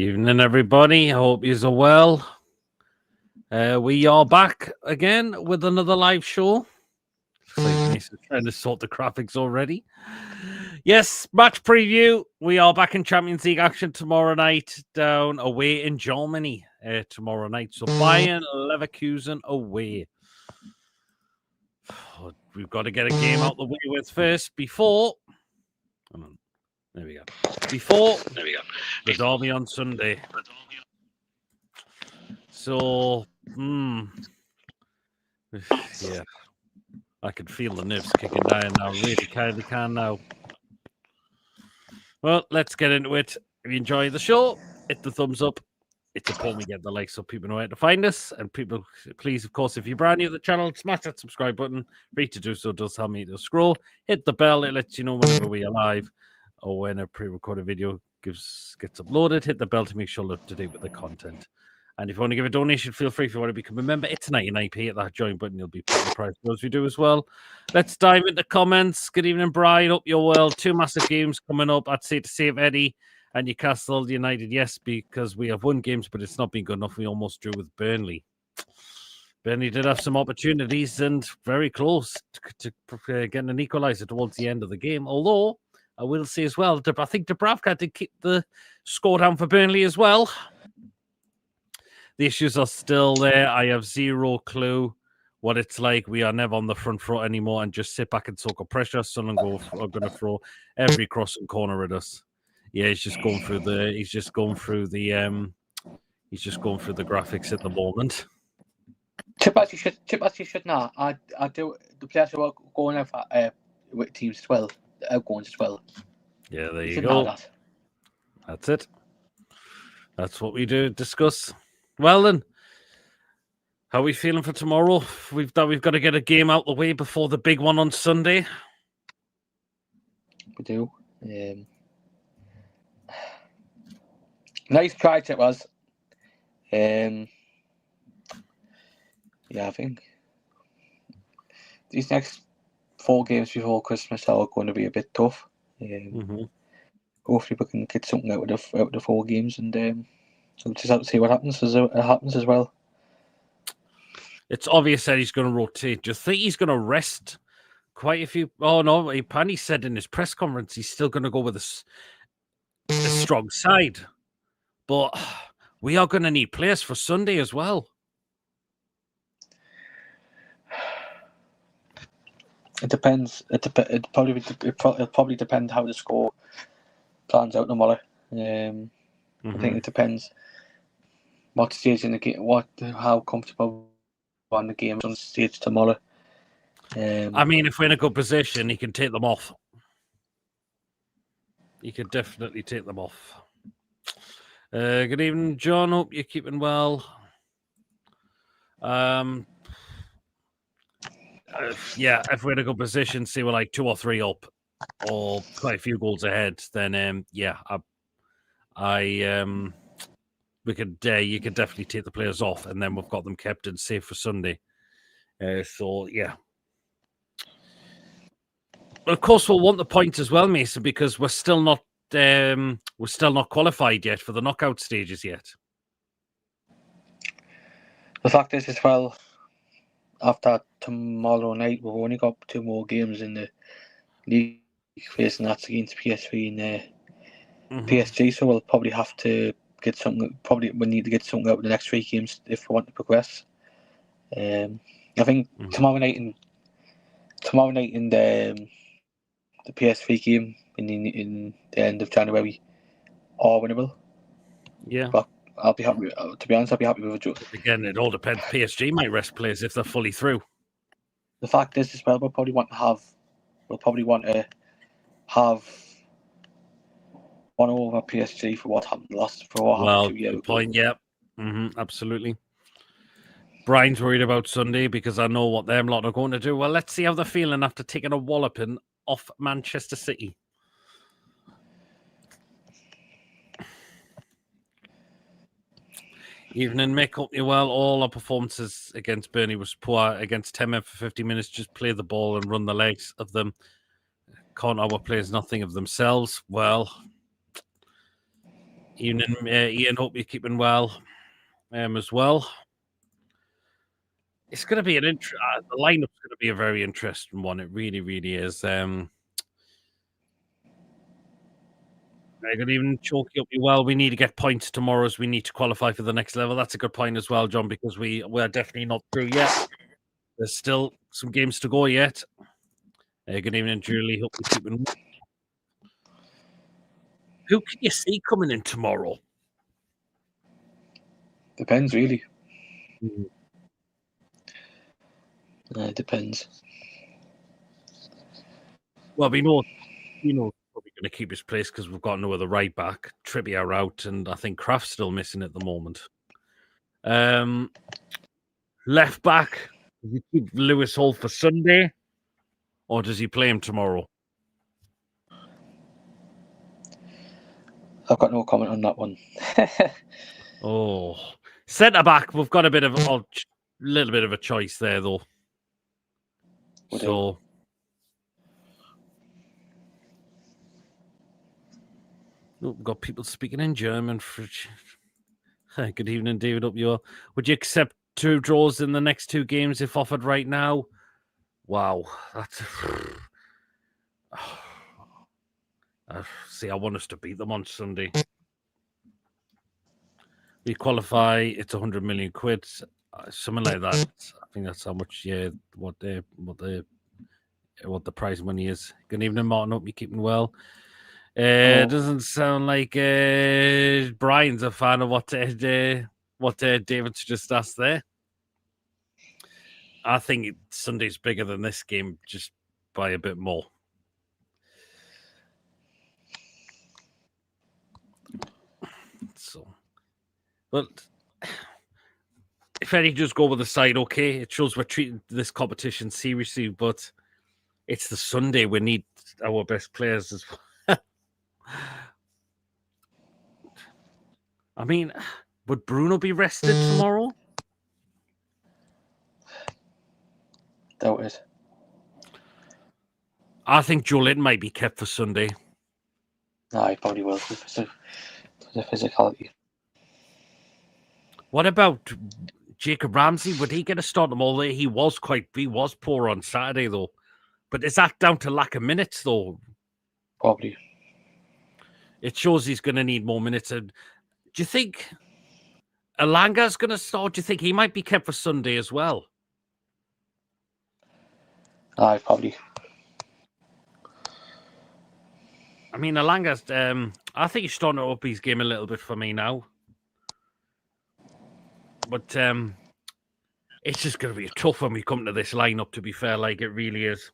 Evening, everybody. I hope you're well. We are back again with another live show. Looks like Mason's trying to sort the graphics already. Yes, match preview. We are back in Champions League action tomorrow night, down away in Germany tomorrow night. So Bayern Leverkusen away. We've got to get a game out the way with first before. There we go. Before the derby on Sunday. So, yeah, I can feel the nerves kicking down now. Really can now. Well, let's get into it. If you enjoy the show, hit the thumbs up. It's important we get the likes so people know where to find us. And people, please, of course, if you're brand new to the channel, smash that subscribe button. Free to do so. It does help me to scroll. Hit the bell. It lets you know whenever we are live or when a pre-recorded video gets uploaded. Hit the bell to make sure you're up to date with the content. And if you want to give a donation, feel free. If you want to become a member, it's 99p. Hit that join button. You'll be put in the price for those we do as well. Let's dive into comments. Good evening, Brian. Hope you're well. 2 massive games coming up. I'd say to save Eddie and Newcastle United, yes, because we have won games, but it's not been good enough. We almost drew with Burnley. Burnley did have some opportunities and very close to getting an equaliser towards the end of the game. Although, I will say as well, I think Dubravka did keep the score down for Burnley as well. The issues are still there. I have zero clue what it's like. We are never on the front foot anymore and just sit back and soak up pressure. Son are going to throw every cross and corner at us. Yeah, he's just going through the graphics at the moment. Chip actually should not. I do the players who are going out with teams as well, outgoings as well. Yeah, there you go. That's it. That's what we do discuss. Well then, how are we feeling for tomorrow? We've got to get a game out the way before the big one on Sunday. We do. Nice try it was. Yeah, I think these next 4 games before Christmas are going to be a bit tough. Hopefully we can get something out of the 4 games, and we'll just have to see what happens as well. It's obvious that he's going to rotate. Do you think he's going to rest quite a few? Oh no, Pani said in his press conference he's still going to go with a strong side. But we are going to need players for Sunday as well. It depends. It'll probably depend how the score plans out tomorrow. I think it depends what stage in the game, how comfortable on the game on stage tomorrow. I mean, if we're in a good position, he can take them off. He could definitely take them off. Good evening, John. Hope you're keeping well. Yeah, if we're in a good position, say we're like 2 or 3 up, or quite a few goals ahead, then yeah, we could. You could definitely take the players off, and then we've got them kept and safe for Sunday. So yeah. But of course, we'll want the points as well, Mason, because we're still not qualified yet for the knockout stages yet. The fact is, as well, after tomorrow night, we've only got 2 more games in the league phase, and that's against PSV and PSG. So we'll probably have to get something. Probably we need to get something out of the next 3 games if we want to progress. I think tomorrow night in the PSV game in the end of January are winnable. Yeah, but I'll be happy. To be honest, I'll be happy with a draw. Again, it all depends. PSG might rest players if they're fully through. The fact is, as well, we'll probably want to have one over PSG for what happened last. Good point. Yeah, absolutely. Brian's worried about Sunday because I know what them lot are going to do. Well, let's see how they're feeling after taking a walloping off Manchester City. Evening, Mick. Hope you're well. All our performances against Burnley was poor. Against 10 men for 50 minutes, just play the ball and run the legs of them. Can't our players nothing of themselves? Well, Evening, Ian. Hope you're keeping well as well. It's going to be the lineup's going to be a very interesting one. It really, really is. Good evening, Chalky. Hope you well. We need to get points tomorrow as we need to qualify for the next level. That's a good point as well, John, because we're definitely not through yet. There's still some games to go yet. Good evening, Julie. Hope you're keeping well. Who can you see coming in tomorrow? Depends, really. Mm. It depends. Well, we know probably going to keep his place because we've got no other right back. Trippier out, and I think Kraft's still missing at the moment. Left back, does he keep Lewis Hall for Sunday, or does he play him tomorrow? I've got no comment on that one. Oh, centre back, we've got a little bit of a choice there, though. So, we've got people speaking in German. Good evening, David. Up you. Would you accept 2 draws in the next 2 games if offered right now? Wow, that's. See, I want us to beat them on Sunday. We qualify. It's 100 million quid, something like that. I think that's how much. Yeah, what the prize money is. Good evening, Martin. Hope you're keeping well. Doesn't sound like Brian's a fan of what David's just asked there. I think Sunday's bigger than this game, just by a bit more. So, but if Eddie just go with the side, okay, it shows we're treating this competition seriously, but it's the Sunday. We need our best players as well. I mean, would Bruno be rested tomorrow? Doubt it. I think Joelin might be kept for Sunday. No, he probably will for the physicality. What about Jacob Ramsey? Would he get a start? Although he was poor on Saturday, though. But is that down to lack of minutes, though? Probably. It shows he's going to need more minutes. And do you think Alanga's going to start? Do you think he might be kept for Sunday as well? Probably. I mean, Alanga's. I think he's starting to up his game a little bit for me now. But it's just going to be tough when we come to this lineup, to be fair, like it really is.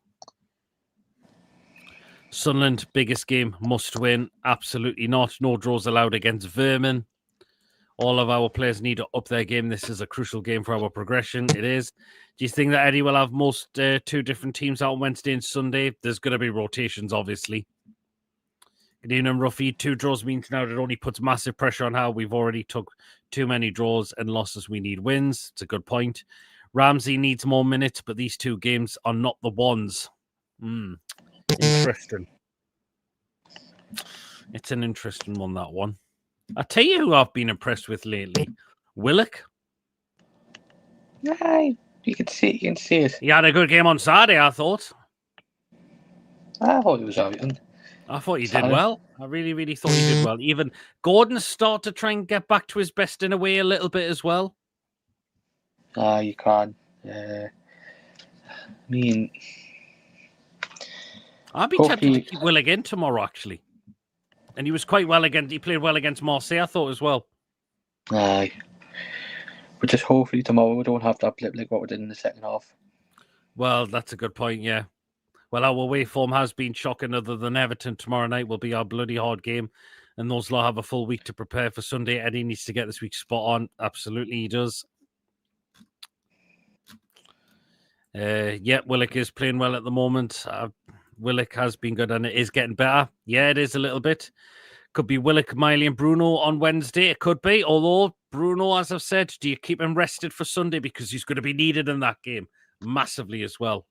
Sunderland, biggest game, must win. Absolutely not. No draws allowed against Vermin. All of our players need to up their game. This is a crucial game for our progression. It is. Do you think that Eddie will have most 2 different teams out on Wednesday and Sunday? There's going to be rotations, obviously. Good evening, Ruffy. 2 draws means now that only puts massive pressure on Howe. We've already took too many draws and losses. We need wins. It's a good point. Ramsey needs more minutes, but these 2 games are not the ones. Interesting. It's an interesting one, that one. I'll tell you who I've been impressed with lately. Willock. You can see it. He had a good game on Saturday, I thought. I thought he was out. I thought he did well. I really, really thought he did well. Even Gordon started to try and get back to his best in a way a little bit as well. You can. I mean, I'd be tempted to keep Willock in tomorrow, actually. And he was quite well he played well against Marseille, I thought, as well. But just hopefully tomorrow we don't have that blip like what we did in the second half. Well, that's a good point, yeah. Well, our away form has been shocking. Other than Everton, tomorrow night will be our bloody hard game. And those lot have a full week to prepare for Sunday. Eddie needs to get this week spot on. Absolutely, he does. Willock is playing well at the moment. Willock has been good and it is getting better. Yeah, it is a little bit. Could be Willock, Miley and Bruno on Wednesday. It could be. Although, Bruno, as I've said, do you keep him rested for Sunday? Because he's going to be needed in that game massively as well.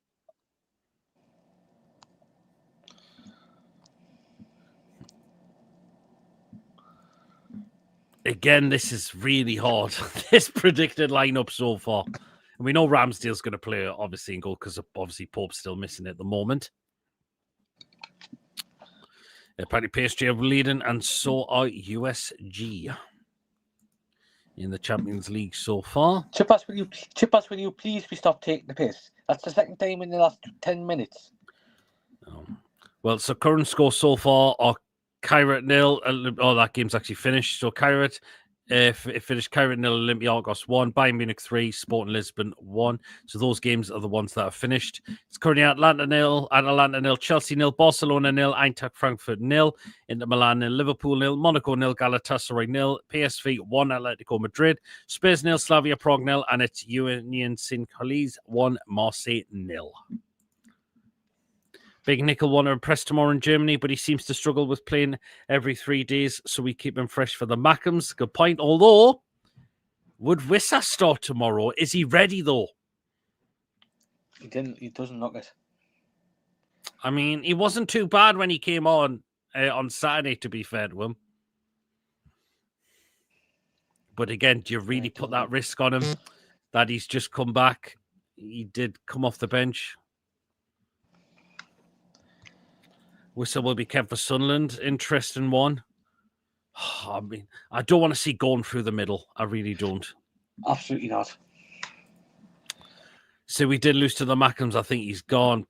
again, this is really hard. This predicted lineup so far. And we know Ramsdale's going to play, obviously, in goal because obviously Pope's still missing at the moment. Apparently, PSG are leading, and so are USG in the Champions League so far. Chippers, will you please stop taking the piss? That's the second time in the last 10 minutes. Well, so current score so far are Kairat 0. Oh, that game's actually finished. So Kairat it finished Kairat 0, Olympiacos 1, Bayern Munich 3, Sporting Lisbon 1. So those games are the ones that are finished. It's currently Atalanta 0, Chelsea 0, Barcelona 0, Eintracht Frankfurt 0, Inter Milan 0, Liverpool 0, Monaco 0, Galatasaray 0, PSV 1, Atletico Madrid, Spurs 0, Slavia Prague 0, and it's Union Saint-Gilles 1, Marseille 0. Big Nickel want to impress tomorrow in Germany, but he seems to struggle with playing every 3 days, so we keep him fresh for the Mackems. Good point. Although, would Wissa start tomorrow? Is he ready, though? He doesn't look it. I mean, he wasn't too bad when he came on Saturday, to be fair to him. But again, do you really put that risk on him that he's just come back? He did come off the bench. Whistle will be kept for Sunderland. Interesting one. I mean, I don't want to see going through the middle. I really don't. Absolutely not. So we did lose to the Mackems. I think he's gone.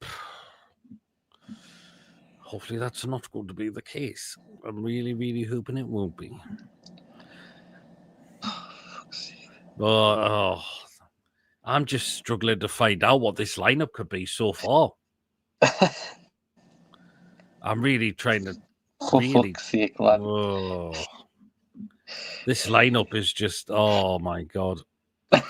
Hopefully that's not going to be the case. I'm really, really hoping it won't be. I'm just struggling to find out what this lineup could be so far. I'm really trying to. For fuck's sake, lad. Whoa. This lineup is just. Oh my god. Oh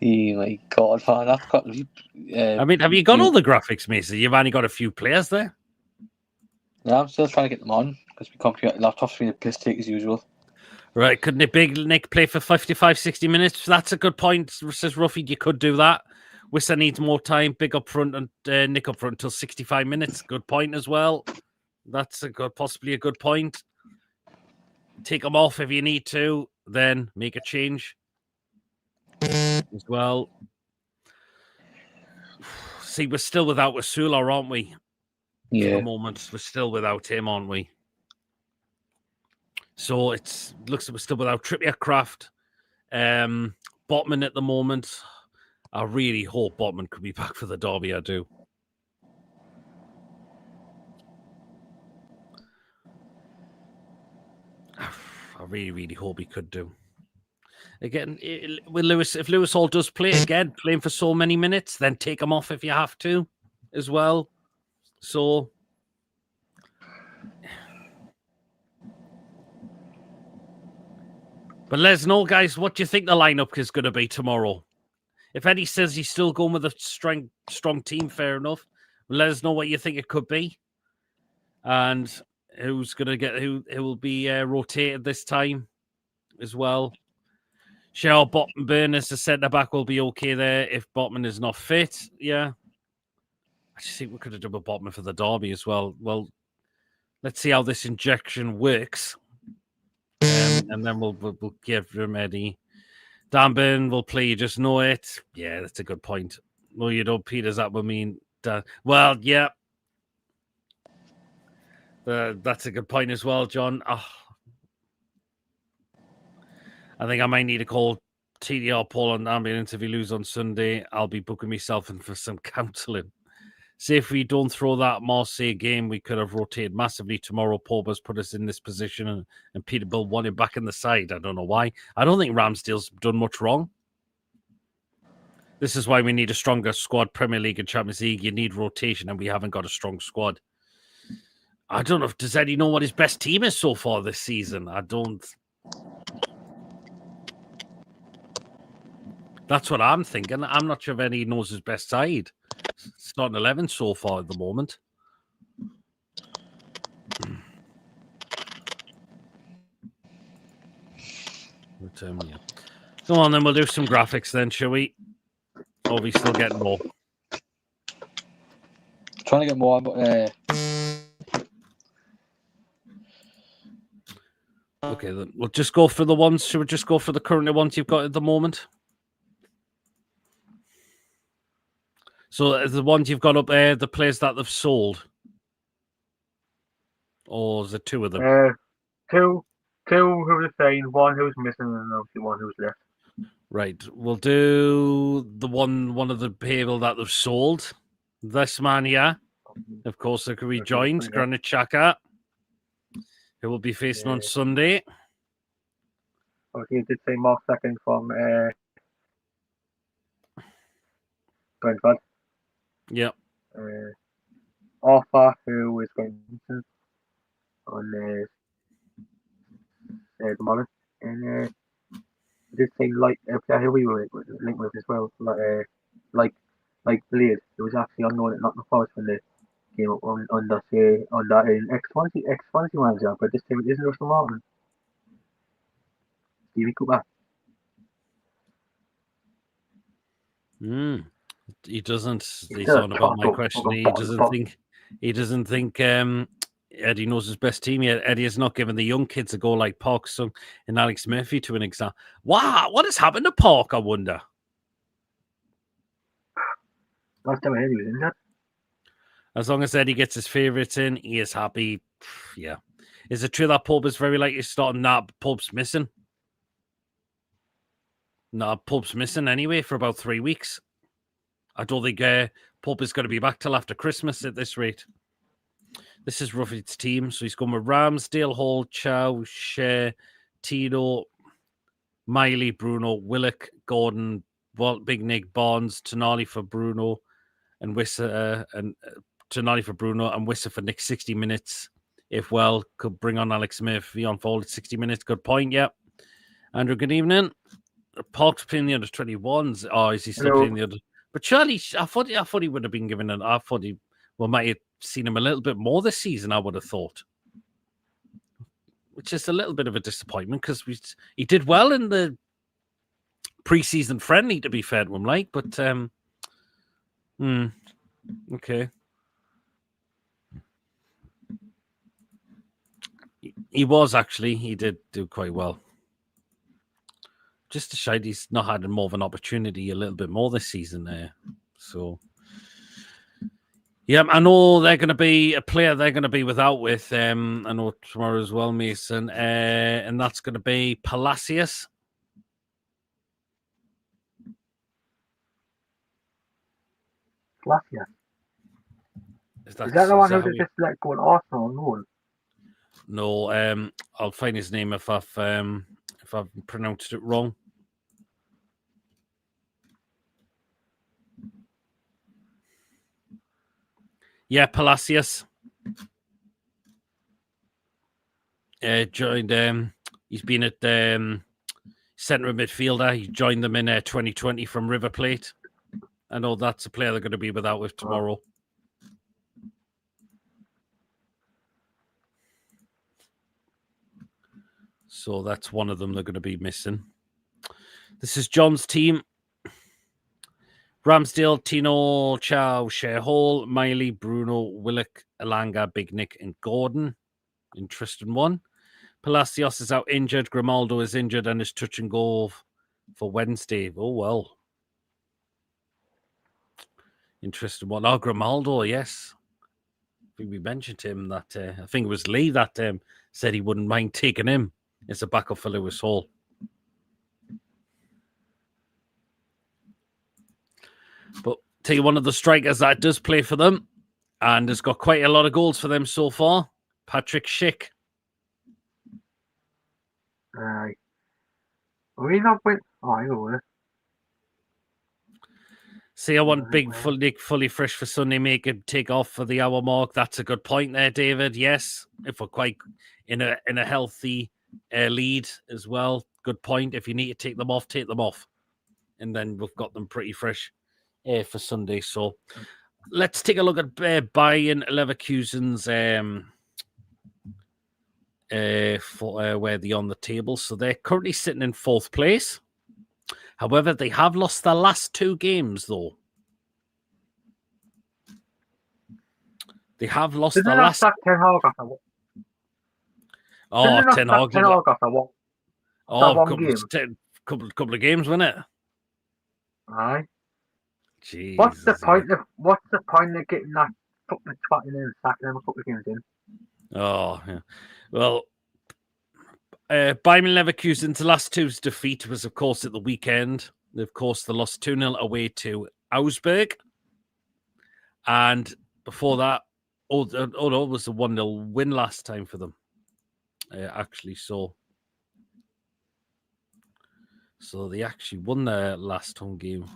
my god, man. That's got. I mean, have you got all the graphics, Mason? You've only got a few players there. Yeah, I'm still trying to get them on because we computer laptops being a piss take as usual. Right, couldn't a big Nick play for 55, 60 minutes? That's a good point, says Ruffy. You could do that. Wissa needs more time, big up front, and Nick up front until 65 minutes. Good point as well. That's possibly a good point. Take them off if you need to, then make a change as well. See, we're still without Wasula, aren't we? Yeah. For the moment, we're still without him, aren't we? So it looks like we're still without Trippier, Kraft, Botman at the moment. I really hope Botman could be back for the derby. I do. I really, really hope he could do. Again, with Lewis, if Lewis Hall does play again, playing for so many minutes, then take him off if you have to, as well. So, but let us know, guys, what do you think the lineup is going to be tomorrow? If Eddie says he's still going with a strong team, fair enough. Let us know what you think it could be, and who's going to get who will be rotated this time as well. Shell Botman Burn as the centre back will be okay there if Botman is not fit. Yeah, I just think we could have done a Botman for the derby as well. Well, let's see how this injection works, and then we'll give him Eddie. Dan Burn will play. You just know it. Yeah, that's a good point. No, you don't, Peter. That would mean well, yeah. That's a good point as well, John. Oh. I think I might need to call TDR Paul and Ambulance if he loses on Sunday. I'll be booking myself in for some counselling. See, if we don't throw that Marseille game, we could have rotated massively tomorrow. Pogba's put us in this position, and Peter Bill won him back in the side. I don't know why. I don't think Ramsdale's done much wrong. This is why we need a stronger squad. Premier League and Champions League, you need rotation, and we haven't got a strong squad. I don't know. Does Eddie know what his best team is so far this season? I don't. That's what I'm thinking. I'm not sure if Eddie knows his best side. Starting 11 so far at the moment. Yeah. Come on, then we'll do some graphics then, shall we? Or are we still getting more? Trying to get more, but Okay, then we'll just go for the ones. Should we just go for the current ones you've got at the moment? So the ones you've got up there, the players that they've sold, or is it two of them? Two who's saying, one who's missing, and obviously one who's left. Right, we'll do the one of the people that they've sold. This man here, of course, that could be joined, Granit Xhaka, who will be facing on Sunday. Obviously, you did say Mark second from Brentford. Yep. Arthur, who is going on the morning, and did say like a player who we were linked with as well, like Blade. It was actually unknown at Nottingham Forest when they came up on that ex-Swansea manager, but this time it isn't Russell Martin. Stevie Cooper. He doesn't. He's on about my question. He doesn't think Eddie knows his best team yet. Eddie has not given the young kids a go like Park and Alex Murphy to an example. Wow, what has happened to Park, I wonder? Last time Eddie was injured. As long as Eddie gets his favourites in, he is happy. Yeah. Is it true that Pope is very likely starting? Nah, Pope's missing. Nah, Pope's missing anyway for about 3 weeks. I don't think Pope is going to be back till after Christmas at this rate. This is roughly its team. So he's going with Ramsdale, Hall, Chow, Shea, Tino, Miley, Bruno, Willock, Gordon, Big Nick, Barnes, Tonali for Bruno, and Wissa, and Tonali for Bruno, and Wissa for Nick 60 minutes. If well, could bring on Alex Murphy on forward 60 minutes. Good point, yeah. Andrew, good evening. Park's playing the under 21s. Oh, is he still playing the under? But surely, I thought he would have been given an. I thought he might have seen him a little bit more this season. I would have thought, which is a little bit of a disappointment because he did well in the preseason friendly. To be fair to him, but okay, he was actually. He did do quite well. Just to show he's not had more of an opportunity a little bit more this season there. So, yeah, I know they're going to be a player they're going to be without with, I know tomorrow as well, Mason, and that's going to be Palacios. Palacios. Is that the one who just let go in Arsenal? No, I'll find his name if I've pronounced it wrong. Yeah, Palacios. Joined. He's been at centre midfielder. He joined them in 2020 from River Plate. I know that's a player they're going to be without with tomorrow. So that's one of them they're going to be missing. This is John's team. Ramsdale, Tino, Chow, Shea Hall, Miley, Bruno, Willock, Alanga, Big Nick, and Gordon. Interesting one. Palacios is out injured. Grimaldo is injured and is touch and go for Wednesday. Oh, well. Interesting one. Oh, Grimaldo, yes. I think we mentioned him that I think it was Lee that said he wouldn't mind taking him as a backup for Lewis Hall. But tell you one of the strikers that does play for them and has got quite a lot of goals for them so far, Patrick Schick. Are we not win? Oh, I know. See, I want Big fully fresh for Sunday. Make him take off for the hour mark. That's a good point there, David. Yes, if we're quite in a healthy lead as well. Good point. If you need to take them off, and then we've got them pretty fresh for Sunday. So let's take a look at Bayern Leverkusen's for where they're on the table. So they're currently sitting in 4th place. However, they have lost their last 2 games, though. They have lost their last. Oh, Ten Hag. Ten Hag after one. Oh, one game. couple of games, wasn't it? Aye. Jesus. What's the point of getting that fucking twat in and sacking him a couple of games in? Oh, yeah. Well, Bayern Leverkusen's last two's defeat was, of course, at the weekend. Of course, they lost 2-0 away to Augsburg. And before that, no, it was a 1-0 win last time for them. Actually, so they actually won their last home game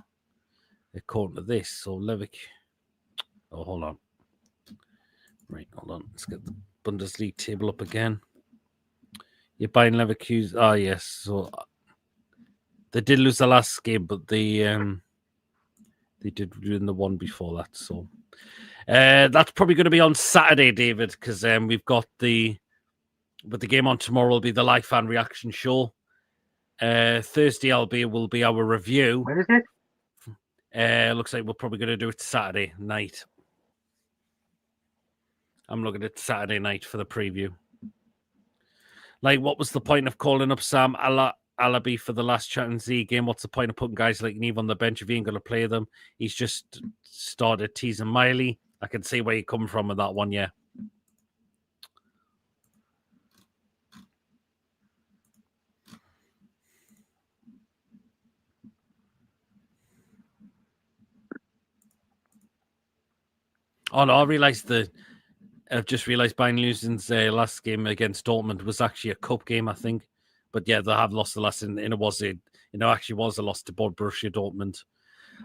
according to this. So Leverkusen. Oh, hold on. Right, hold on. Let's get the Bundesliga table up again. You're buying Leverkusen. Oh, yes. So they did lose the last game, but they did win the one before that. So that's probably going to be on Saturday, David, because we've got the game on tomorrow will be the live fan reaction show. Thursday, will be our review. When is it? Looks like we're probably going to do it Saturday night. I'm looking at Saturday night for the preview. Like, what was the point of calling up Sam Alabi for the last Champions League game? What's the point of putting guys like Neve on the bench if he ain't going to play them? He's just started teasing Miley. I can see where you're coming from with that one, yeah. Oh, no, I've just realised Bayern Leverkusen's last game against Dortmund was actually a cup game, I think. But yeah, they have lost the last, and it actually was a loss to Borussia Dortmund.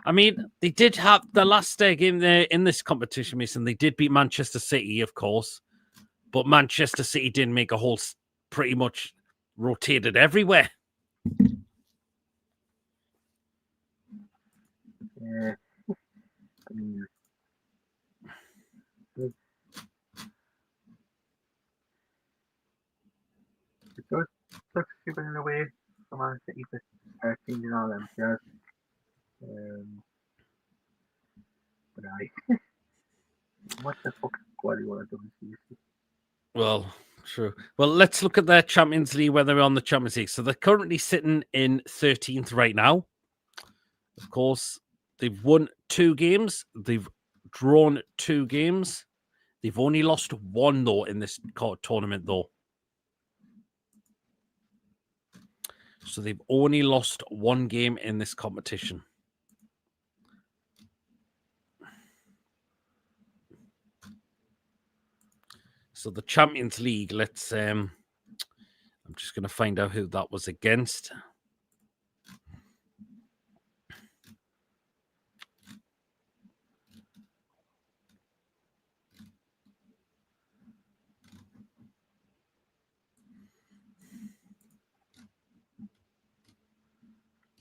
I mean, they did have the last game there in this competition, Mason. They did beat Manchester City, of course, but Manchester City didn't make a whole, pretty much rotated everywhere. Yeah. It took people in a way from Man City for teams and all them shares. But what the fuck Guardiola doing seriously? Well, true. Well, let's look at their Champions League, where they're on the Champions League. So they're currently sitting in 13th right now. Of course, they've won 2 games. They've drawn 2 games. They've only lost 1, though, in this tournament, though. So they've only lost 1 game in this competition. So the Champions League, let's... I'm just going to find out who that was against.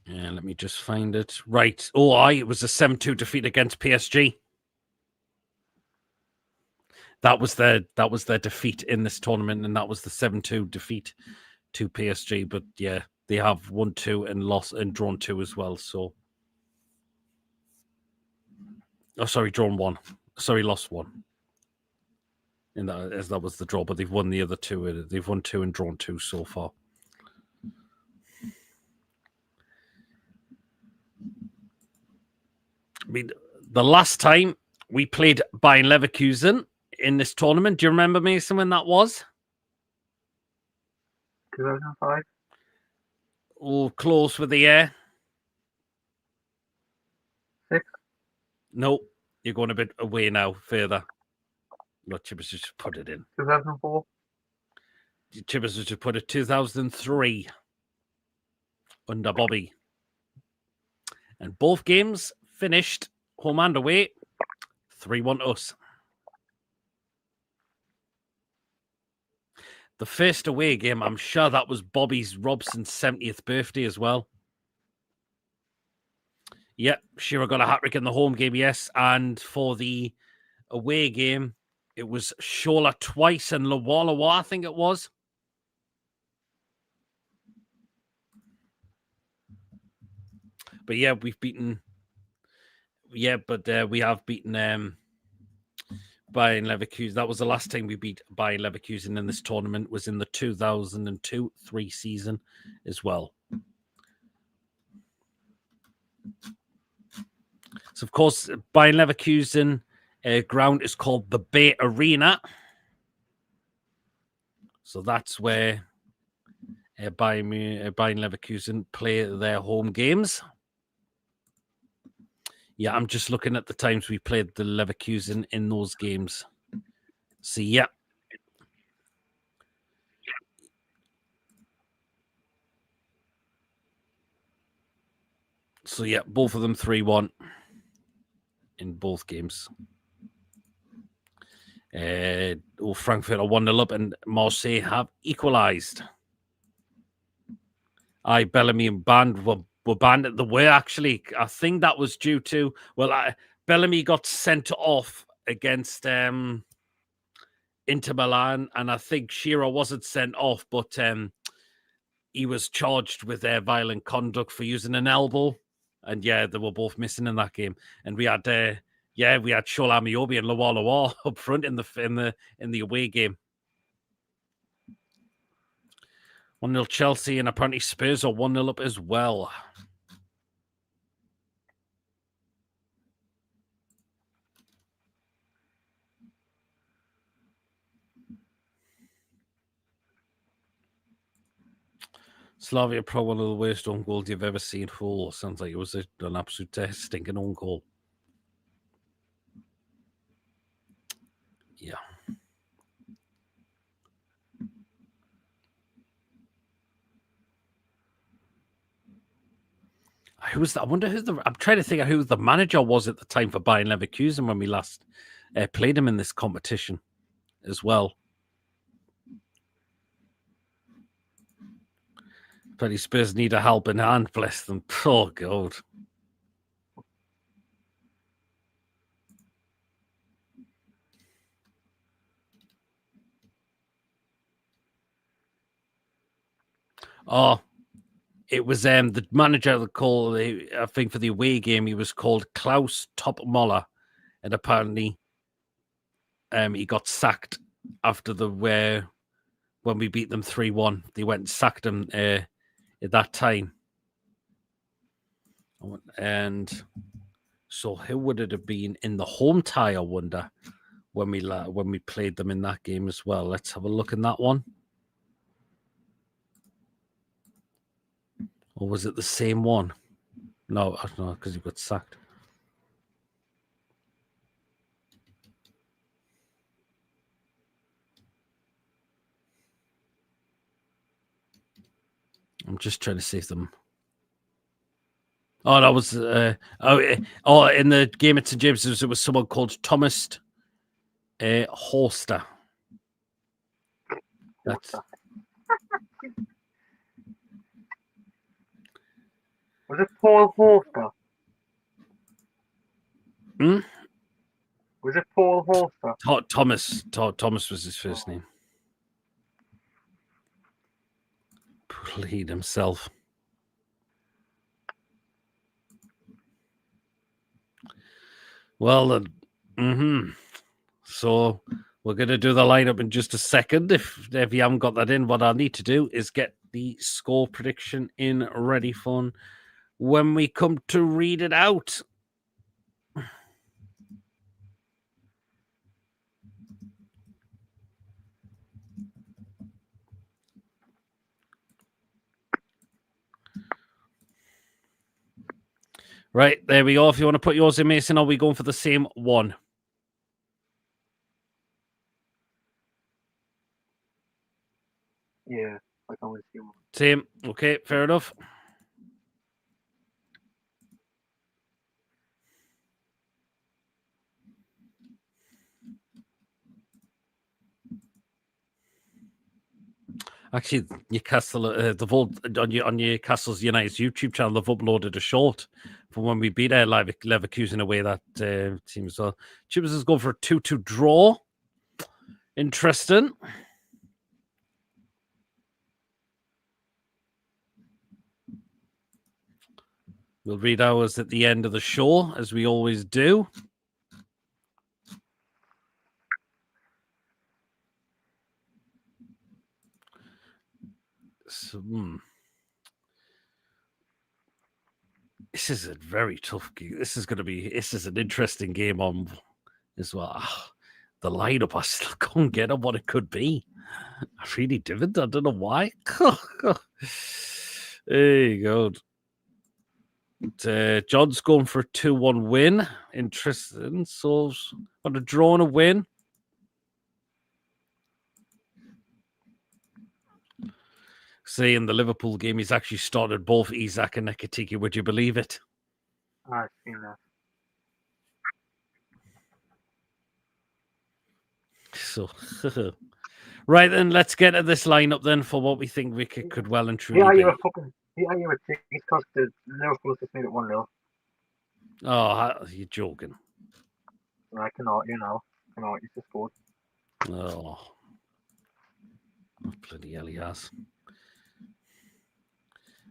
Yeah, let me just find it. Right. It was a 7-2 defeat against PSG. That was their defeat in this tournament, and that was the 7-2 defeat to PSG. But yeah, they have won 2 and lost and drawn 2 as well. So, drawn 1. Sorry, lost 1. And that was the draw, but they've won the other 2. They've won 2 and drawn 2 so far. I mean, the last time we played Bayern Leverkusen in this tournament, do you remember, Mason, when that was? 2005. Oh, close with the air. 6. No, you're going a bit away now, further. Look, Chibbers just put it in. 2004. Chibbers just put it 2003 under Bobby. And both games finished home and away 3-1 to us. The first away game, I'm sure that was Bobby's Robson's 70th birthday as well. Yeah, Shearer got a hat-trick in the home game, yes. And for the away game, it was Shola twice and Lawala, I think it was. But yeah, we've beaten... Yeah, but we have beaten Bayern Leverkusen. That was the last time we beat Bayern Leverkusen in this tournament, was in the 2002-03 season as well. So, of course, Bayern Leverkusen ground is called the Bay Arena. So that's where Bayern Leverkusen play their home games. Yeah, I'm just looking at the times we played the Leverkusen in those games. See, yeah. So, yeah, both of them 3-1 in both games. Frankfurt are 1-0 up and Marseille have equalised. Bellamy and Band were banned at the way, actually. I think that was due to, Bellamy got sent off against Inter Milan, and I think Shearer wasn't sent off, but he was charged with violent conduct for using an elbow. And yeah, they were both missing in that game. And we had Shola Amiobi and Lawal up front in the away game. 1-0 Chelsea, and apparently Spurs are 1-0 up as well. Slavia Pro, one of the worst own goals you've ever seen. Sounds like it was an absolute stinking own goal. Yeah. Who was that? I wonder I'm trying to think of who the manager was at the time for Bayern Leverkusen when we last played him in this competition as well. But Spurs need a helping hand, bless them. Oh, God. Oh, it was the manager that called, I think, for the away game, he was called Klaus Topmoller. And apparently he got sacked after when we beat them 3-1. They went and sacked him at that time. And so who would it have been in the home tie, I wonder, when we played them in that game as well? Let's have a look in that one. Or was it the same one? No, because he got sacked. I'm just trying to see them. Oh, that was in the game at St James's, it was someone called Thomas Horster. That's Was it Paul Horster? Was it Paul Horster? Thomas. Thomas was his first name. Plead himself. Well, so we're going to do the lineup in just a second. If you haven't got that in, what I need to do is get the score prediction in ready for when we come to read it out. Right, there we go. If you want to put yours in, Mason, are we going for the same one? Yeah, I can always see one. Same. Okay, fair enough. Actually, Newcastle, on Newcastle United's YouTube channel, they've uploaded a short from when we beat Leverkusen away that team as well. Chibas is going for a 2-2 draw. Interesting. We'll read ours at the end of the show, as we always do. This is a very tough game. This is an interesting game on as well. The lineup, I still can't get on what it could be. I really didn't. I don't know why. There you go. John's going for a 2-1 win. Interesting. So, got a draw and a win. See, in the Liverpool game, he's actually started both Isak and Nekatiki. Would you believe it? I've seen that. So, right then, let's get to this lineup then for what we think we could well and truly Yeah, be. you were saying it's because the Liverpool just made it 1-0. Oh, you're joking. I cannot, it's just scored. Oh, bloody hell, he has.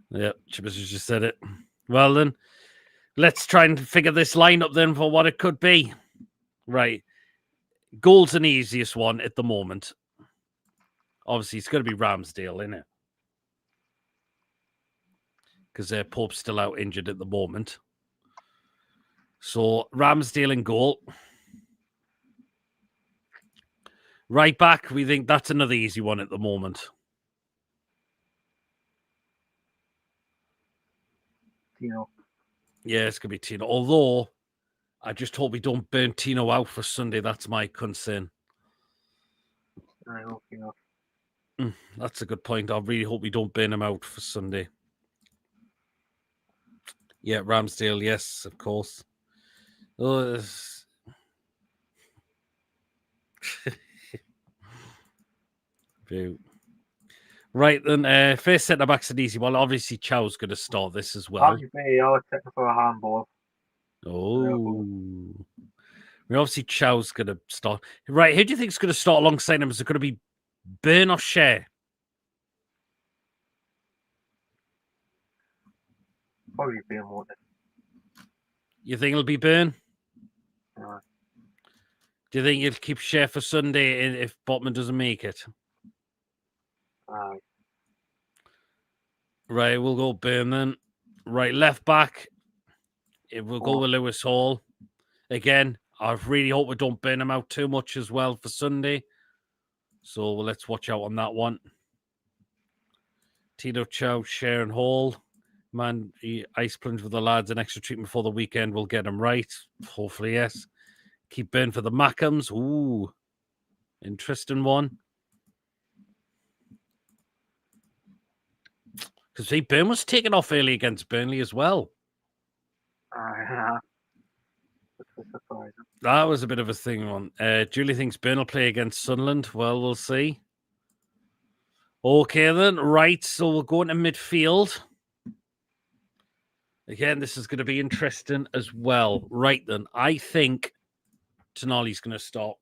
Yep, Chippers just said it. Well then, let's try and figure this lineup then for what it could be. Right. Goal's an easiest one at the moment. Obviously, it's going to be Ramsdale, isn't it? Because Pope's still out injured at the moment. So, Ramsdale in goal. Right back, we think that's another easy one at the moment. Tino. Yeah, it's going to be Tino. Although, I just hope we don't burn Tino out for Sunday. That's my concern. I hope Tino. That's a good point. I really hope we don't burn him out for Sunday. Yeah, Ramsdale, yes, of course. Oh, right then, first centre back's an easy one. Obviously, Chow's going to start this as well. I'll take for a handball. Oh, obviously Chow's going to start. Right, who do you think is going to start alongside him? Is it going to be Burn or Share? Probably Burn, won't it? You think it'll be Burn? Yeah. Do you think you'll keep Share for Sunday if Botman doesn't make it? Aye. Right, we'll go Burn then. Right, left back. We'll go with Lewis Hall. Again, I really hope we don't burn him out too much as well for Sunday. So let's watch out on that one. Tito, Chow, Share and Hall. Man, ice plunge with the lads. An extra treatment for the weekend will get him right. Hopefully, yes. Keep Burn for the Mackhams. Ooh, interesting one. Because Burn was taken off early against Burnley as well. That was a bit of a thing on. Julie thinks Burn will play against Sunderland. Well, we'll see. Okay, then. Right, so we'll go into midfield. Again, this is going to be interesting as well. Right, then. I think Tonali's going to start.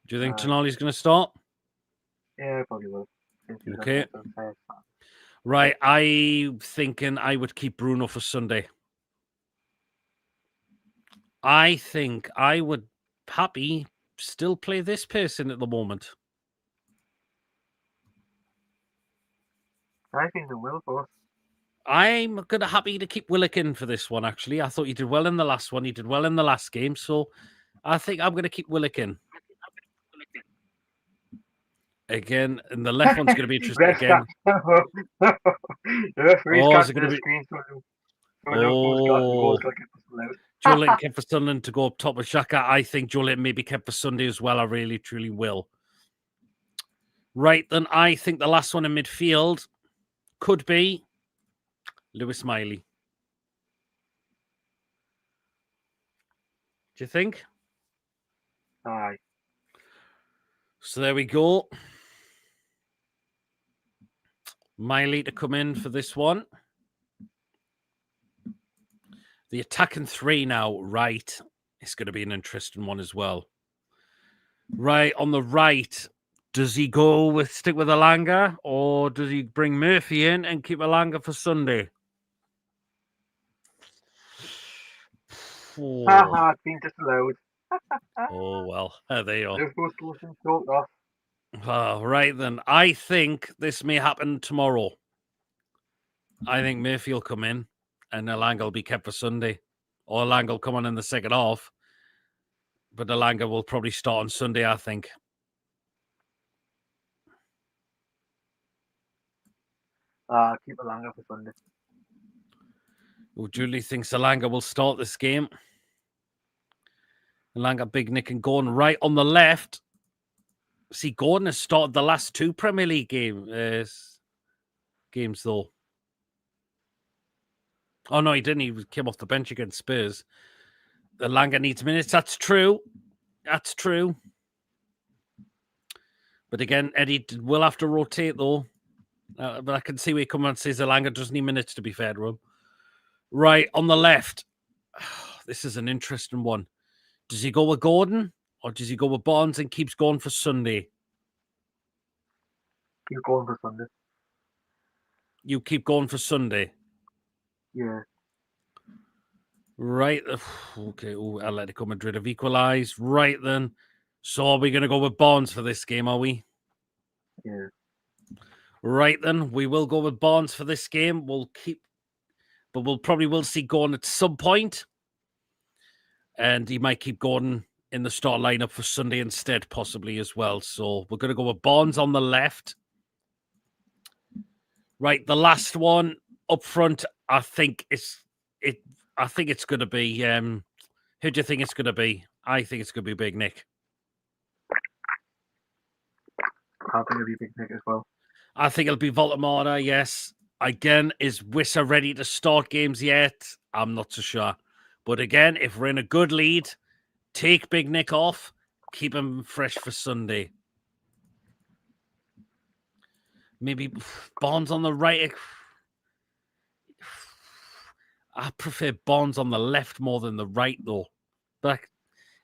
Do you think Tonali's going to start? Yeah, probably will. Okay. Right, I'm thinking I would keep Bruno for Sunday. I think I would happy still play this person at the moment. I think they will, both. I'm going to happy to keep Willock in for this one, actually. I thought he did well in the last one. He did well in the last game, so I think I'm going to keep Willock in. Again, and the left one's going to be interesting again. The referee's got the screen. Joe Linton kept for Sunderland to go up top with Xhaka. I think Joe Linton may be kept for Sunday as well. I really, truly will. Right, then I think the last one in midfield could be Lewis Miley. Do you think? Aye. So there we go. Miley to come in for this one. The attacking three now, right. It's going to be an interesting one as well. Right, on the right, does he stick with Alanga, or does he bring Murphy in and keep Alanga for Sunday? Haha, it's been disallowed. Oh, well, there you are. Liverpool scored some short off. Oh, right then. I think this may happen tomorrow. I think Murphy will come in and Elanga will be kept for Sunday. Or Elanga will come on in the second half. But Elanga will probably start on Sunday, I think. Keep Elanga for Sunday. Well, Julie thinks Elanga will start this game. Elanga, Big Nick and Gordon right on the left. See, Gordon has started the last two Premier League games, though. Oh, no, he didn't. He came off the bench against Spurs. Elanga needs minutes. That's true. That's true. But again, Eddie will have to rotate, though. But I can see where he comes and says Elanga doesn't need minutes, to be fair to him. Right, on the left. This is an interesting one. Does he go with Gordon or does he go with Barnes and keeps going for Sunday? Keep going for Sunday. You keep going for Sunday? Yeah. Right. Okay. Oh, Atletico Madrid have equalised. Right then. So are we going to go with Barnes for this game, are we? Yeah. Right then. We will go with Barnes for this game. We'll probably will see Gordon at some point. And he might keep Gordon in the start lineup for Sunday instead, possibly as well. So we're going to go with Barnes on the left. Right, the last one up front, I think it's going to be. Who do you think it's going to be? I think it's going to be Big Nick. I think it'll be Big Nick as well. I think it'll be Voltemada. Yes. Again, is Wissa ready to start games yet? I'm not so sure. But again, if we're in a good lead, take Big Nick off, keep him fresh for Sunday. Maybe Barnes on the right. I prefer Barnes on the left more than the right, though. But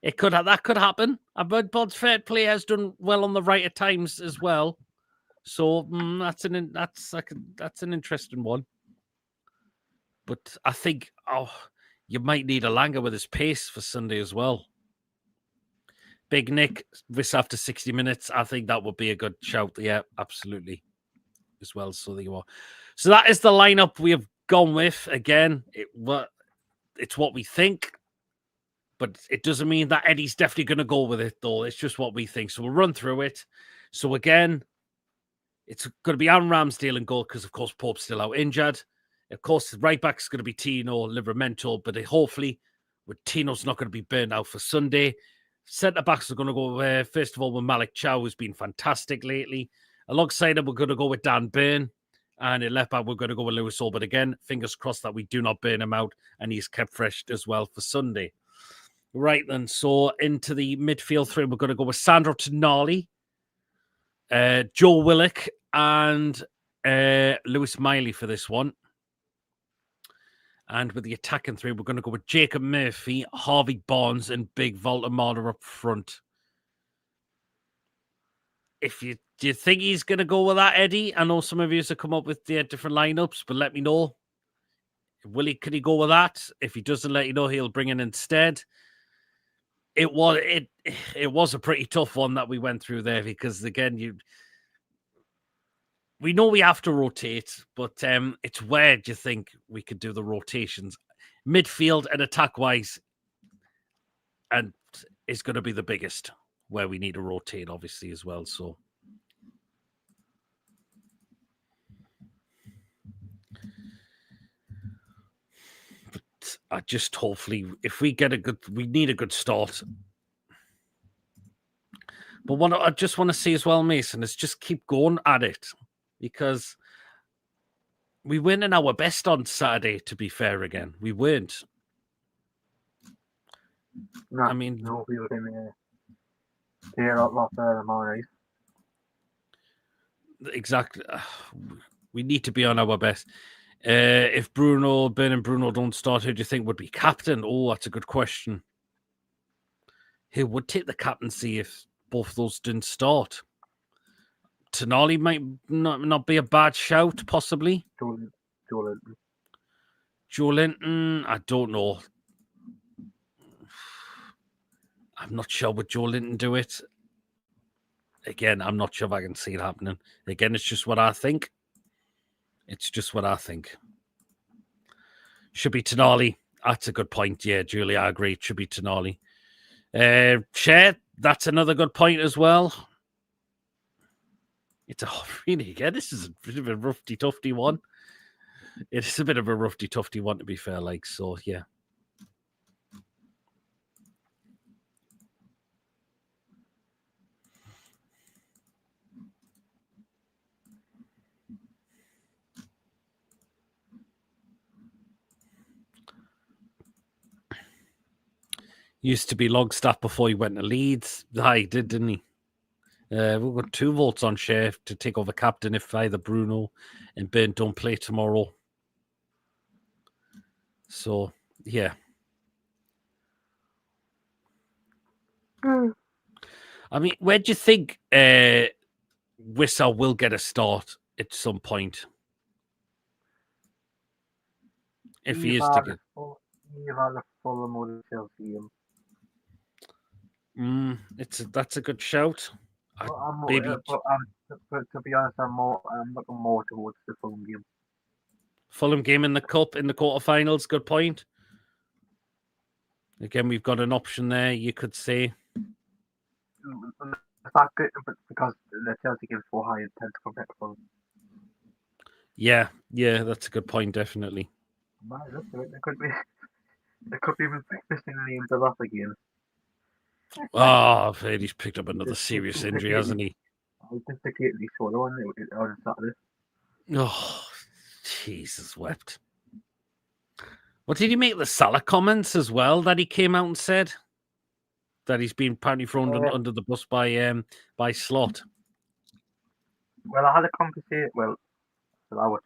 that could happen. I've heard Barnes fair play has done well on the right at times as well. So that's an interesting one. But I think you might need Elanga with his pace for Sunday as well. Big Nick, this after 60 minutes, I think that would be a good shout. Yeah, absolutely. As well. So there you are. So that is the lineup we have gone with. Again, it's what we think. But it doesn't mean that Eddie's definitely going to go with it, though. It's just what we think. So we'll run through it. So again, it's going to be Aaron Ramsdale in goal because, of course, Pope's still out injured. Of course, the right back is going to be Tino Livramento, but hopefully, Tino's not going to be burned out for Sunday. Centre backs are going to go, first of all, with Malik Chow, who's been fantastic lately. Alongside him, we're going to go with Dan Burn. And at left back, we're going to go with Lewis Hall. But again, fingers crossed that we do not burn him out and he's kept fresh as well for Sunday. Right then, so into the midfield three, we're going to go with Sandro Tonali, Joe Willock, and Lewis Miley for this one. And with the attacking three, we're going to go with Jacob Murphy, Harvey Barnes, and Big Voltemada up front. Do you think he's going to go with that, Eddie? I know some of you have come up with different lineups, but let me know. Could he go with that? If he doesn't let you know, he'll bring in instead. It was a pretty tough one that we went through there because again, we know we have to rotate, but it's where do you think we could do the rotations? Midfield and attack-wise, and is going to be the biggest where we need to rotate, obviously, as well. So, but I just hopefully, if we get we need a good start. But what I just want to see as well, Mason, is just keep going at it. Because we weren't in our best on Saturday, to be fair again. We weren't. No, we were in there a lot better than mine. Exactly. We need to be on our best. If Ben and Bruno don't start, who do you think would be captain? Oh, that's a good question. Who would take the captaincy if both of those didn't start? Tonali might not be a bad shout, possibly. Joe Linton, I don't know. I'm not sure would Joe Linton do it. Again, I'm not sure if I can see it happening. Again, it's just what I think. It's just what I think. Should be Tonali. That's a good point. Yeah, Julie, I agree. It should be Tonali. Cher, that's another good point as well. It's a really, again, this is a bit of a roughy-tufty one. It's a bit of a roughy-tufty one, to be fair. Like, so, yeah. Used to be Longstaff before he went to Leeds. He did, didn't he? We've got 2 votes on Shea to take over captain if either Bruno and Ben don't play tomorrow. So, yeah. I mean, where do you think Wissel will get a start at some point? If he is to get... Either the Fulham or the Chelsea game. That's a good shout. But to be honest, I'm looking more towards the Fulham game. Fulham game in the Cup, in the quarterfinals, good point. Again, we've got an option there, you could say. The fact that because the Chelsea game's so high, it tends to come back to Fulham. Yeah, that's a good point, definitely. There could be breakfast in the end of that again. Oh, I've heard he's picked up another serious injury, hasn't he? I just declared he solo on Saturday. Oh, Jesus wept. What did he make the Salah comments as well that he came out and said? That he's been apparently thrown under the bus by Slot. Well, I had a conversation. Well, the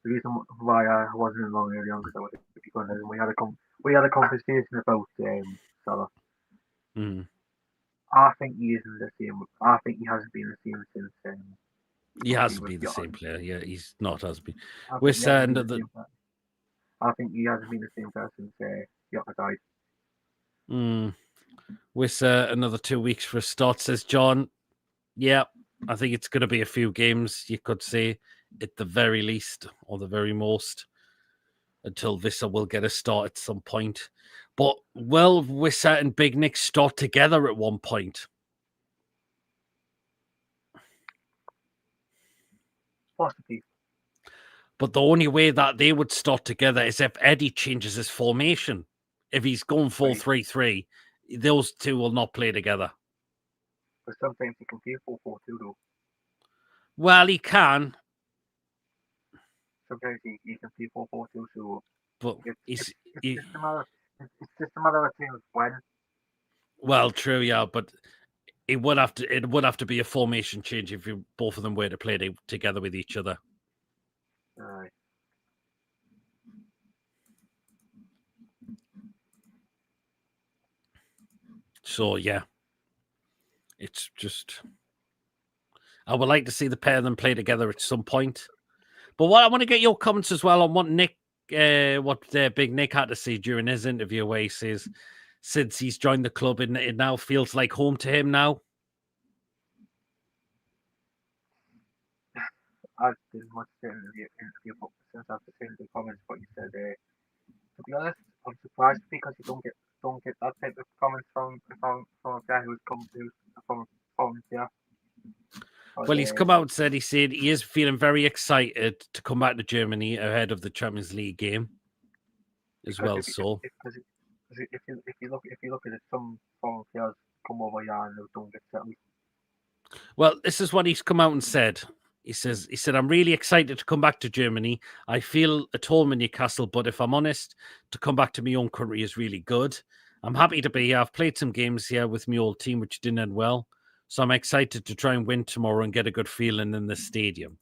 reason why I wasn't along early on because I was going to, we had a conversation about Salah. I think he isn't the same. I think he hasn't been the same since. He hasn't been the same player. Yeah, he's not has been. I think he hasn't been the same person since Jota died. With another 2 weeks for a start, says John. Yeah, I think it's going to be a few games, you could say, at the very least, or the very most, until Wissa will get a start at some point. But will Wissa and Big Nick start together at one point? Possibly. But the only way that they would start together is if Eddie changes his formation. If he's going 4-3-3, those two will not play together. But sometimes he can play 4-4-2 though. Well, he can. Sometimes he can play 4-4-2, so but it's just a matter of things when. Well, true, yeah, but it would have to be a formation change if both of them were to play together with each other. Right. So yeah, it's just I would like to see the pair of them play together at some point. But what I want to get your comments as well on what Big Nick had to say during his interview, where he says since he's joined the club, it now feels like home to him now. I didn't watch the interview since I've seen the comments, but he said, to be honest, I'm surprised because you don't get that type of comments from a guy who's come from here. Well, he's come out and said he is feeling very excited to come back to Germany ahead of the Champions League game as well. If you look at it, some players come over here and they don't get settled. Well, this is what he's come out and said. He said, I'm really excited to come back to Germany. I feel at home in Newcastle, but if I'm honest, to come back to my own country is really good. I'm happy to be here. I've played some games here with my old team, which didn't end well. So I'm excited to try and win tomorrow and get a good feeling in the stadium.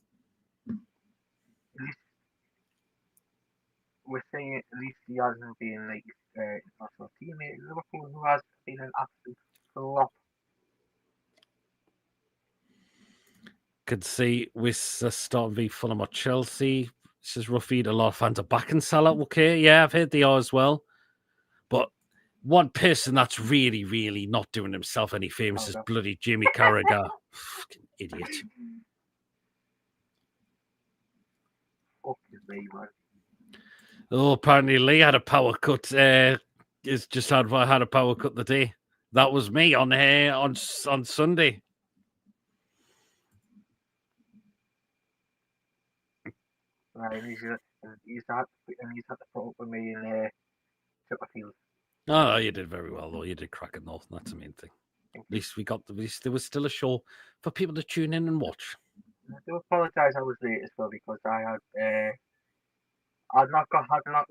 We're saying at least he hasn't been like national teammate in Liverpool, who has been an absolute flop. Could see with starting v Fulham or Chelsea. This is Ruffy. A lot of fans are backing Salah. Okay, yeah, I've heard they are as well. But one person that's really, really not doing himself any famous is bloody Jamie Carragher. Fucking idiot. Fucking me, man. Oh, apparently Lee had a power cut. It's just had a power cut the day. That was me on Sunday. Right, and he's had to put up with me in Chipperfield. Oh, you did very well though. You did cracking though. That's the main thing. At least there was still a show for people to tune in and watch. I do apologise I was late as well because I had not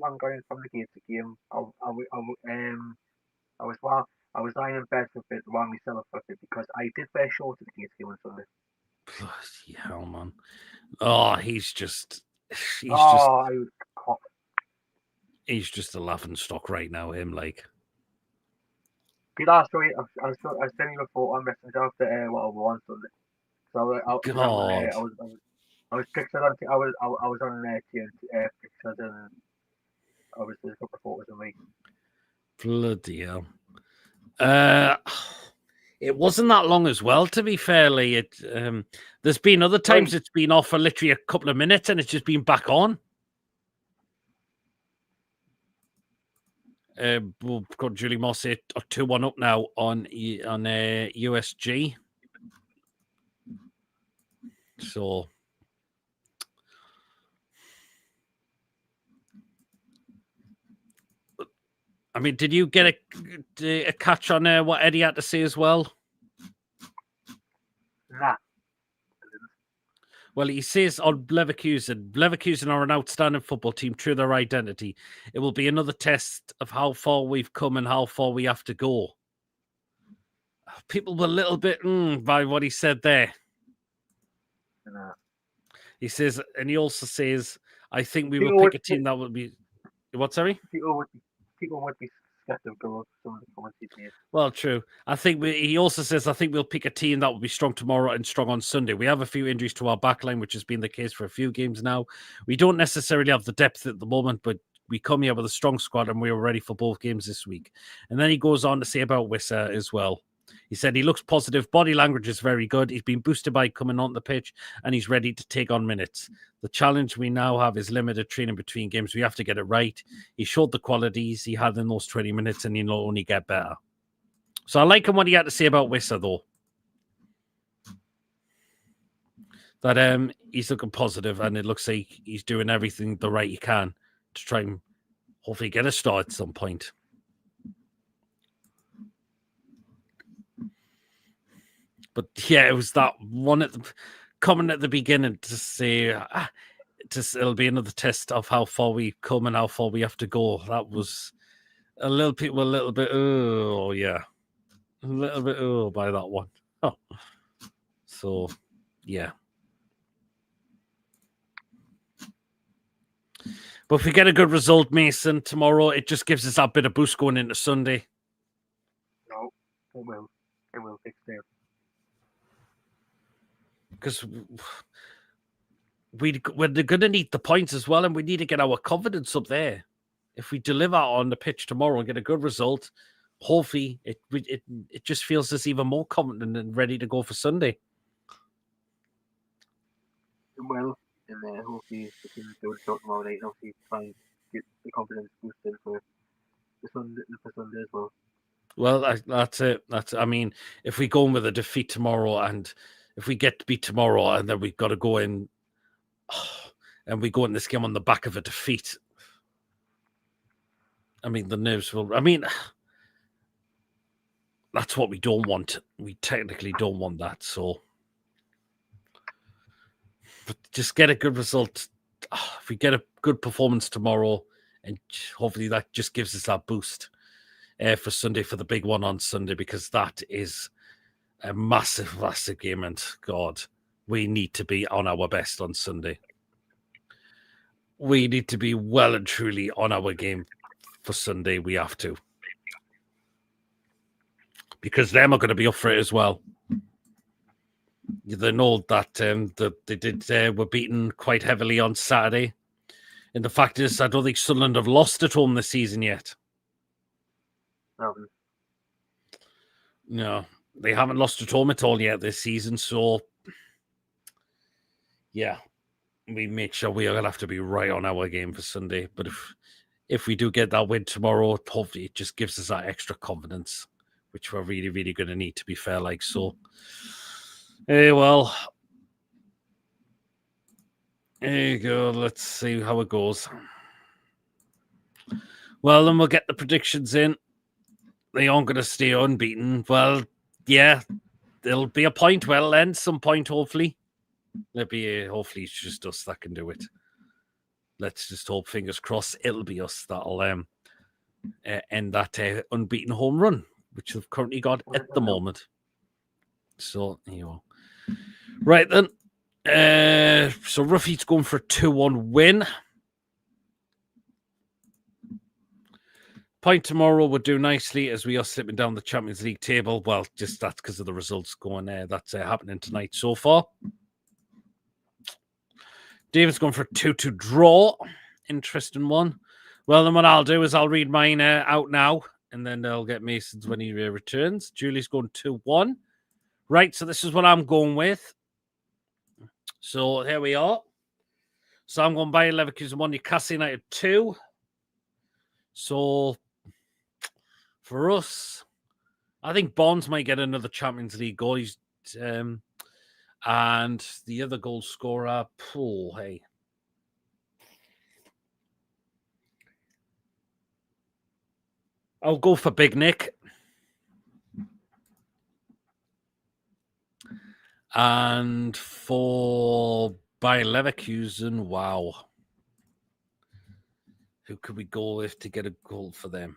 long gone in from the gate to game. I was lying in bed for a bit while myself for a bit because I did wear shorts at the gate game on Sunday. Bloody hell, man! Oh, he's just a laughing stock right now. Him like. The last week I was sending you a photo on Messenger after what I won Sunday. So I was pictured on I was on pictures and I was just a couple of photos of me. Bloody hell. It wasn't that long as well, to be fairly. There's been other times it's been off for literally a couple of minutes and it's just been back on. We've got Julie Moss 2-1 up now on USG. So I mean, did you get a catch on what Eddie had to say as well? Nah. Well, he says on Leverkusen are an outstanding football team, true to their identity. It will be another test of how far we've come and how far we have to go. People were a little bit by what he said there. Nah. He says, and he also says, I think we will pick a team that will be... What, sorry? People would be skeptical of some of the comments he's made. Well, true. He also says, I think we'll pick a team that will be strong tomorrow and strong on Sunday. We have a few injuries to our backline, which has been the case for a few games now. We don't necessarily have the depth at the moment, but we come here with a strong squad and we were ready for both games this week. And then he goes on to say about Wissa as well. He said he looks positive. Body language is very good. He's been boosted by coming on the pitch and he's ready to take on minutes. The challenge we now have is limited training between games. We have to get it right. He showed the qualities he had in those 20 minutes and he'll only get better. So I like him what he had to say about Wissa, though. That he's looking positive and it looks like he's doing everything the right he can to try and hopefully get a start at some point. But yeah, it was that one coming at the beginning to say it'll be another test of how far we come and how far we have to go. That was a little bit by that one. Oh, so yeah. But if we get a good result, Mason, tomorrow, it just gives us that bit of boost going into Sunday. No, it will. It will fix there. Because we're going to need the points as well, and we need to get our confidence up there. If we deliver on the pitch tomorrow and get a good result, hopefully it just feels us even more confident and ready to go for Sunday. Well, and hopefully we can do it tomorrow night and hopefully try and get the confidence boosted for Sunday as well. Well, that's it. I mean, if we go in with a defeat tomorrow and if we get to beat tomorrow and then we've got to go in and we go in this game on the back of a defeat, I mean, the nerves will... I mean, that's what we don't want. We technically don't want that, so... But just get a good result. If we get a good performance tomorrow, and hopefully that just gives us that boost for Sunday, for the big one on Sunday, because that is a massive, massive game. And God, we need to be on our best on Sunday. We need to be well and truly on our game for Sunday. We have to. Because them are going to be up for it as well. They know that they were beaten quite heavily on Saturday. And the fact is, I don't think Sunderland have lost at home this season yet. No, they haven't lost at home at all yet this season. So, yeah, we make sure we are going to have to be right on our game for Sunday. But if we do get that win tomorrow, hopefully it just gives us that extra confidence, which we're really, really going to need, to be fair. Like, so, well, there you go. Let's see how it goes. Well, then we'll get the predictions in. They aren't going to stay unbeaten. Well, yeah, there'll be a point. Well, then some point, hopefully. Hopefully it's just us that can do it. Let's just hope, fingers crossed, it'll be us that'll end that unbeaten home run, which we've currently got at the moment. So, here you go. Right, then. So Ruffy's going for a 2-1 win. Point tomorrow would do nicely as we are slipping down the Champions League table. Well, just that's because of the results going there. That's happening tonight so far. David's going for a 2-2 draw. Interesting one. Well, then what I'll do is I'll read mine out now, and then I'll get Mason's when he returns. Julie's going 2-1. Right, so this is what I'm going with. So here we are. So I'm going Bayern Leverkusen 1, Newcastle United 2. So for us, I think Bonds might get another Champions League goal. He's, and the other goal scorer, hey. I'll go for Big Nick. And for Bayern Leverkusen, wow. Who could we go with to get a goal for them?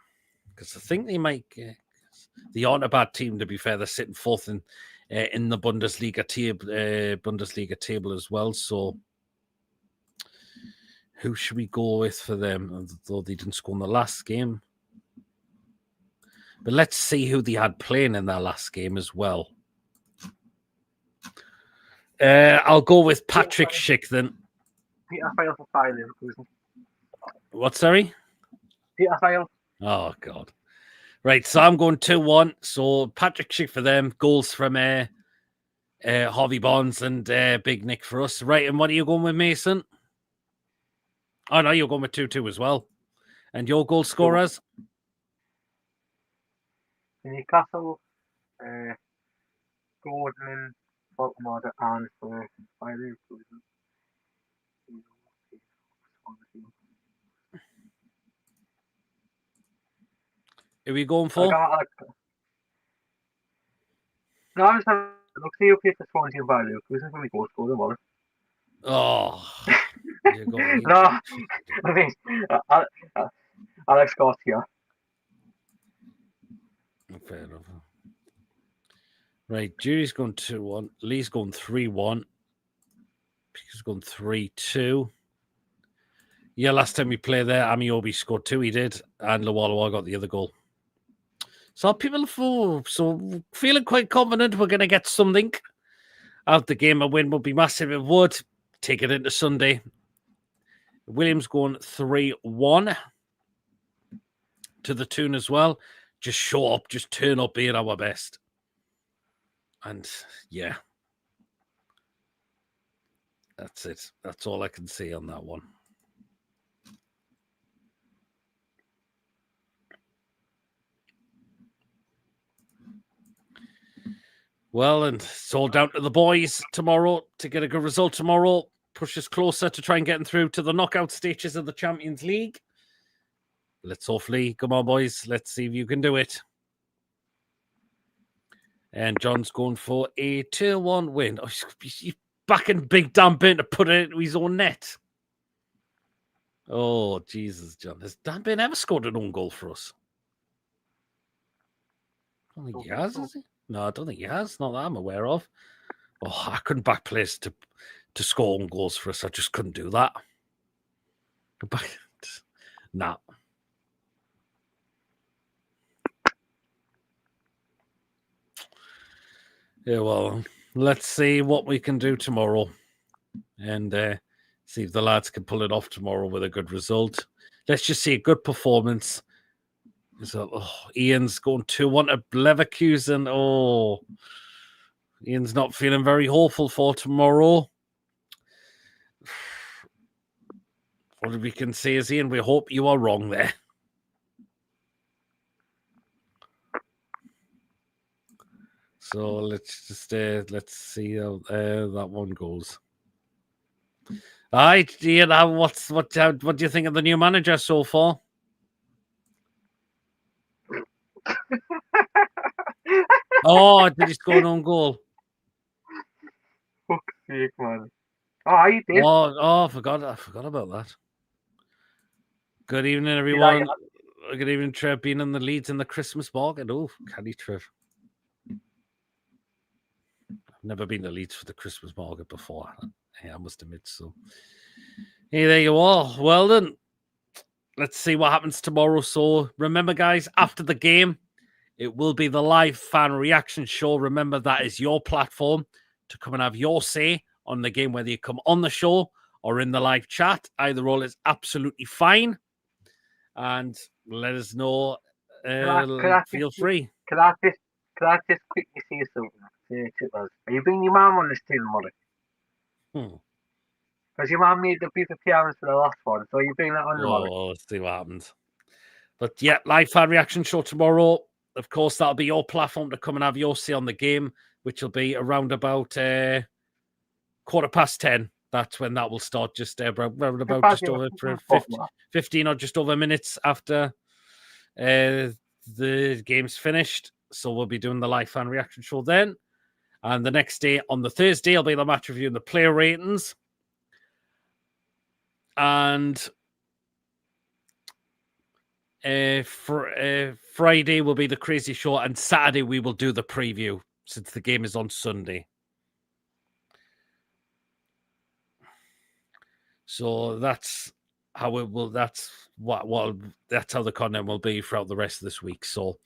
Because I think they might get... They aren't a bad team, to be fair. They're sitting fourth in the Bundesliga table as well. So who should we go with for them? Though they didn't score in the last game. But let's see who they had playing in their last game as well. I'll go with Patrick Schick then. Peter Fail for Bayern Leverkusen. What, sorry? Peter Fail. Oh, God. Right, so I'm going 2-1. So Patrick Schick for them. Goals from Harvey Bonds and Big Nick for us. Right, and what are you going with, Mason? Oh, no, you're going with 2-2 as well. And your goal scorers? Newcastle, Gordon, Baltimore, and for Bayern Leverkusen. Are we going for? No, I was having a look. See who played for Swansea and Bayern Leverkusen when we go score them all. Oh. No, I mean, Alex Garcia. Fair enough. Right, Judy's going 2-1. Lee's going 3-1. Peter's going 3-2. Yeah, last time we played there, Amiobi scored 2, he did, and Lawalawa got the other goal. So people feeling quite confident we're going to get something out the game. A win would be massive. It would take it into Sunday. Williams going 3-1 to the tune as well. Just show up, just turn up, be at our best. And yeah, that's it. That's all I can say on that one. Well, and it's all down to the boys tomorrow to get a good result tomorrow. Push us closer to try and getting through to the knockout stages of the Champions League. Let's hopefully, come on, boys. Let's see if you can do it. And John's going for a 2-1 win. Oh, he's backing Big Dan Burn to put it into his own net. Oh, Jesus, John. Has Dan Burn ever scored an own goal for us? I don't think he has he? No, I don't think he has. Not that I'm aware of. Oh, I couldn't back players to score own goals for us. I just couldn't do that. Nah. Yeah, well, let's see what we can do tomorrow and see if the lads can pull it off tomorrow with a good result. Let's just see a good performance So, Ian's going 2-1 to Leverkusen. Oh, Ian's not feeling very hopeful for tomorrow. What we can say is, Ian, we hope you are wrong there. So let's just let's see how that one goes. All right, Ian, what do you think of the new manager so far? Oh, did he score an own goal? Fuck's sake, man. Oh, you did. Oh, I forgot about that. Good evening, everyone. Good evening, Trev. Being in the Leeds in the Christmas market. Oh, can you, Trev? I've never been to Leeds for the Christmas market before. Yeah, I must admit so. Hey, there you are. Well then, let's see what happens tomorrow. So remember, guys, after the game, it will be the live fan reaction show. Remember, that is your platform to come and have your say on the game, whether you come on the show or in the live chat. Either role is absolutely fine. And let us know. Feel free. Could I just quickly say something? Are you bringing your mum on this team, Molly? Because your mum made the brief appearance for the last one, so you bring that on the Molly. Oh, let's see what happens. But yeah, live fan reaction show tomorrow. Of course, that'll be your platform to come and have your say on the game, which will be around about 10:15. That's when that will start, just around about just over 15 or just over minutes after the game's finished. So we'll be doing the live fan reaction show then. And the next day, on the Thursday, will be the match review and the player ratings. And Friday will be the crazy show, and Saturday we will do the preview since the game is on Sunday. So that's how it will. That's that's how the content will be throughout the rest of this week. So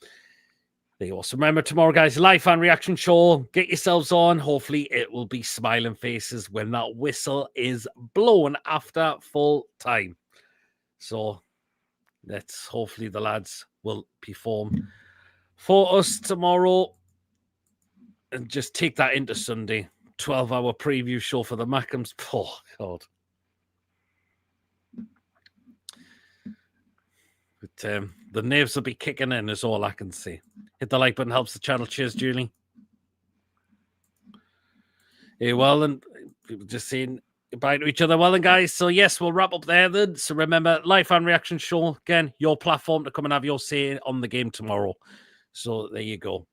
there you go. So remember, tomorrow, guys, live fan reaction show. Get yourselves on. Hopefully, it will be smiling faces when that whistle is blown after full time. So hopefully the lads will perform for us tomorrow and just take that into Sunday. 12-hour preview show for the Mackhams. Oh, God. But the nerves will be kicking in, is all I can say. Hit the like button, helps the channel. Cheers, Julie. Hey, well, and people just saying goodbye to each other. Well, then, guys, so yes, we'll wrap up there then. So remember, live fan reaction show, again, your platform to come and have your say on the game tomorrow. So there you go.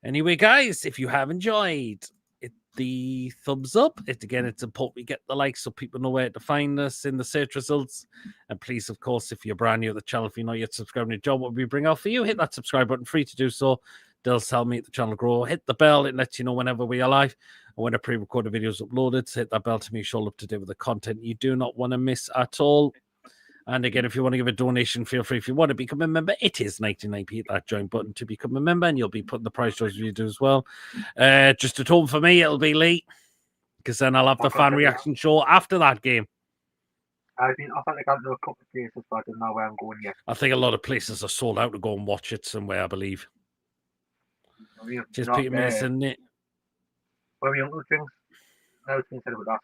Anyway, guys, if you have enjoyed, hit the thumbs up. Again, it's important we get the likes so people know where to find us in the search results. And please, of course, if you're brand new to the channel, if you're not yet subscribed to the job, what we bring out for you, hit that subscribe button, free to do so. Does help me the channel grow. Hit the bell, it lets you know whenever we are live. And when a pre-recorded video is uploaded, so hit that bell to make sure you're up to date with the content you do not want to miss at all. And again, if you want to give a donation, feel free. If you want to become a member, it is 99p. Hit that join button to become a member, and you'll be putting the price choice you do as well. Just at home for me, it'll be late, because then I'll have the fan reaction show after that game. I think I got to a couple of places, but I don't know where I'm going yet. I think a lot of places are sold out to go and watch it somewhere, I believe. Just Peter Mason. Where are we on things? I was thinking about that.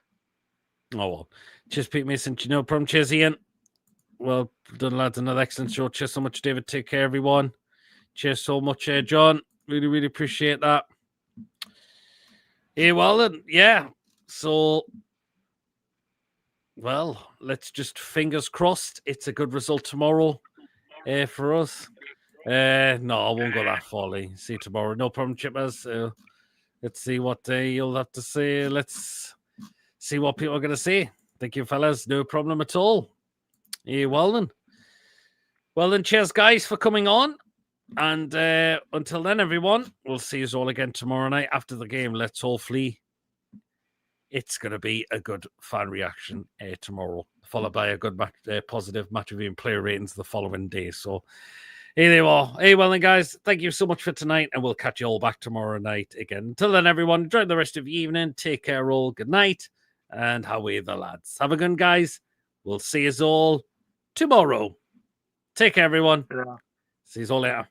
Oh, well. Cheers, Pete Mason. No problem. Cheers, Ian. Well done, lads. Another excellent show. Cheers so much, David. Take care, everyone. Cheers so much, John. Really, really appreciate that. Hey, well, then, yeah. So, well, let's just fingers crossed it's a good result tomorrow for us. No, I won't go that far, Lee. See you tomorrow. No problem, Chippers. Let's see what you'll have to say. Let's see what people are going to say. Thank you, fellas. No problem at all. Yeah, well then, cheers, guys, for coming on. And until then, everyone, we'll see you all again tomorrow night after the game. Let's hopefully it's going to be a good fan reaction tomorrow, followed by a good positive match review and player ratings the following day. So here they are. Hey, well then, guys, thank you so much for tonight, and we'll catch you all back tomorrow night again. Until then, everyone, enjoy the rest of your evening. Take care, all. Good night, and how are the lads? Have a good one, guys. We'll see you all tomorrow. Take care, everyone. Yeah. See you all later.